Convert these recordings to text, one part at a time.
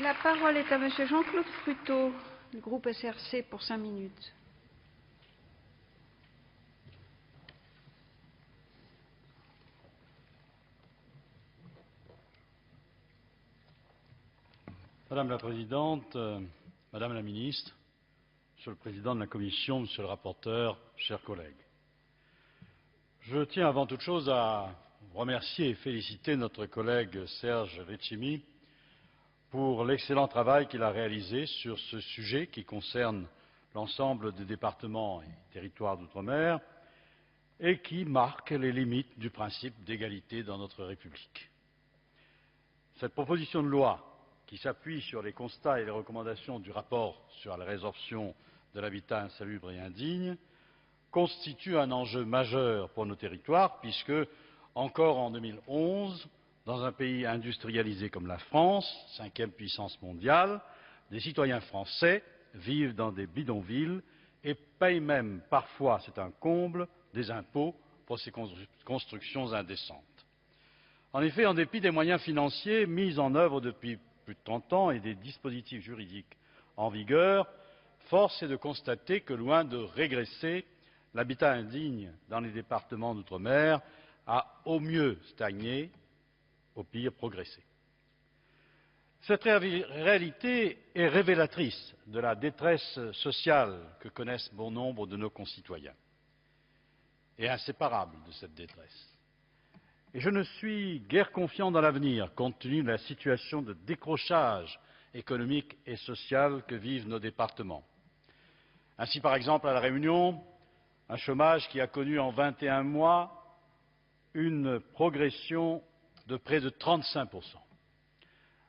La parole est à Monsieur Jean-Claude Fruteau, du groupe SRC, pour 5 minutes. Madame la Présidente, Madame la Ministre, Monsieur le Président de la Commission, Monsieur le rapporteur, chers collègues. Je tiens avant toute chose à remercier et féliciter notre collègue Serge Letchimy pour l'excellent travail qu'il a réalisé sur ce sujet qui concerne l'ensemble des départements et territoires d'outre-mer et qui marque les limites du principe d'égalité dans notre République. Cette proposition de loi, qui s'appuie sur les constats et les recommandations du rapport sur la résorption de l'habitat insalubre et indigne, constitue un enjeu majeur pour nos territoires puisque, encore en 2011, dans un pays industrialisé comme la France, 5e puissance mondiale, des citoyens français vivent dans des bidonvilles et payent même parfois, c'est un comble, des impôts pour ces constructions indécentes. En effet, en dépit des moyens financiers mis en œuvre depuis plus de 30 ans et des dispositifs juridiques en vigueur, force est de constater que, loin de régresser, l'habitat indigne dans les départements d'outre-mer a au mieux stagné, au pire progressé. Cette réalité est révélatrice de la détresse sociale que connaissent bon nombre de nos concitoyens et inséparable de cette détresse. Et je ne suis guère confiant dans l'avenir, compte tenu de la situation de décrochage économique et social que vivent nos départements. Ainsi, par exemple, à La Réunion, un chômage qui a connu en 21 mois une progression de près de 35%.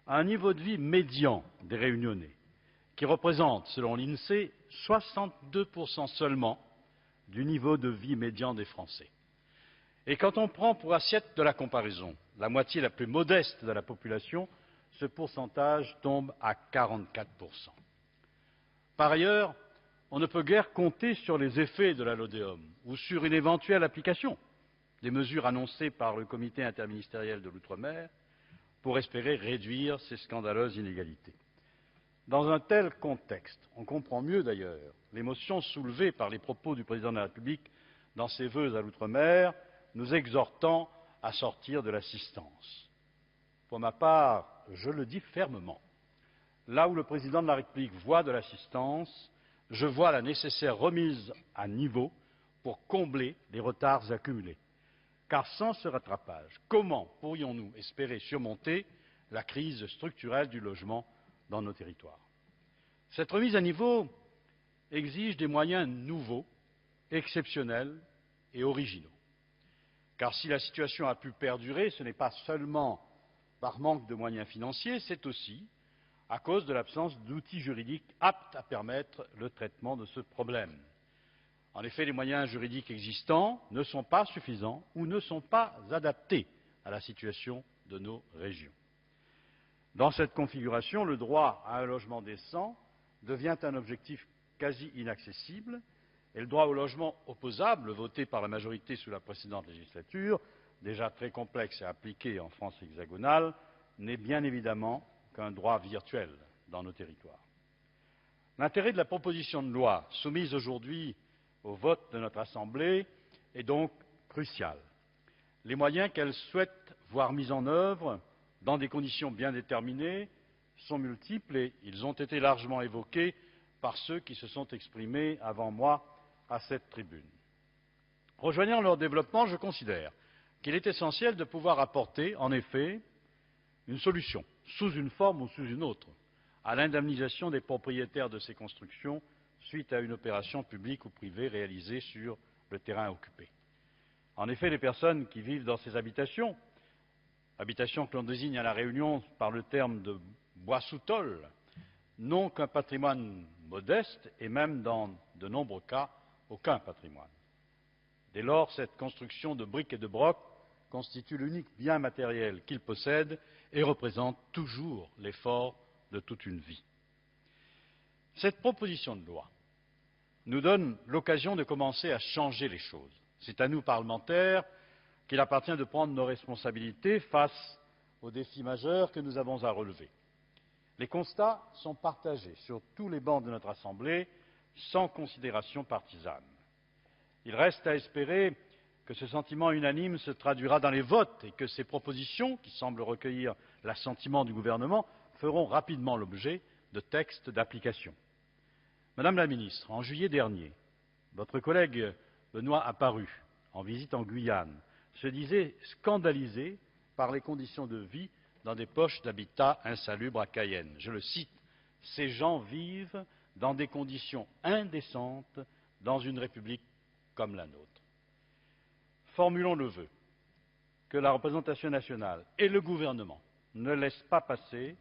Un niveau de vie médian des Réunionnais, qui représente, selon l'INSEE, 62% seulement du niveau de vie médian des Français. Et quand on prend pour assiette de la comparaison la moitié la plus modeste de la population, ce pourcentage tombe à 44%. Par ailleurs, on ne peut guère compter sur les effets de la LODEOM ou sur une éventuelle application des mesures annoncées par le Comité interministériel de l'outre-mer pour espérer réduire ces scandaleuses inégalités. Dans un tel contexte, on comprend mieux d'ailleurs l'émotion soulevée par les propos du Président de la République dans ses vœux à l'outre-mer, nous exhortant à sortir de l'assistance. Pour ma part, je le dis fermement, là où le Président de la République voit de l'assistance, je vois la nécessaire remise à niveau pour combler les retards accumulés. Car sans ce rattrapage, comment pourrions-nous espérer surmonter la crise structurelle du logement dans nos territoires? Cette remise à niveau exige des moyens nouveaux, exceptionnels et originaux. Car si la situation a pu perdurer, ce n'est pas seulement par manque de moyens financiers, c'est aussi à cause de l'absence d'outils juridiques aptes à permettre le traitement de ce problème. En effet, les moyens juridiques existants ne sont pas suffisants ou ne sont pas adaptés à la situation de nos régions. Dans cette configuration, le droit à un logement décent devient un objectif quasi inaccessible et le droit au logement opposable, voté par la majorité sous la précédente législature, déjà très complexe à appliquer en France hexagonale, n'est bien évidemment qu'un droit virtuel dans nos territoires. L'intérêt de la proposition de loi soumise aujourd'hui au vote de notre Assemblée est donc crucial. Les moyens qu'elle souhaite voir mis en œuvre dans des conditions bien déterminées sont multiples et ils ont été largement évoqués par ceux qui se sont exprimés avant moi à cette tribune. Rejoignant leur développement, je considère qu'il est essentiel de pouvoir apporter, en effet, une solution, sous une forme ou sous une autre, à l'indemnisation des propriétaires de ces constructions suite à une opération publique ou privée réalisée sur le terrain occupé. En effet, les personnes qui vivent dans ces habitations que l'on désigne à La Réunion par le terme de bois sous tôle, n'ont qu'un patrimoine modeste et même dans de nombreux cas aucun patrimoine. Dès lors, cette construction de briques et de broc constitue l'unique bien matériel qu'ils possèdent et représente toujours l'effort de toute une vie. Cette proposition de loi nous donne l'occasion de commencer à changer les choses. C'est à nous, parlementaires, qu'il appartient de prendre nos responsabilités face aux défis majeurs que nous avons à relever. Les constats sont partagés sur tous les bancs de notre Assemblée, sans considération partisane. Il reste à espérer que ce sentiment unanime se traduira dans les votes et que ces propositions, qui semblent recueillir l'assentiment du gouvernement, feront rapidement l'objet de textes d'application. Madame la ministre, en juillet dernier, votre collègue Benoît Apparu, en visite en Guyane, se disait scandalisé par les conditions de vie dans des poches d'habitat insalubres à Cayenne. Je le cite, « Ces gens vivent dans des conditions indécentes dans une république comme la nôtre ». Formulons le vœu que la représentation nationale et le gouvernement ne laissent pas passer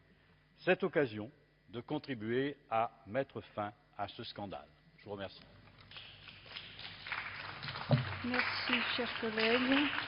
cette occasion de contribuer à mettre fin à ce scandale. Je vous remercie. Merci, cher collègue.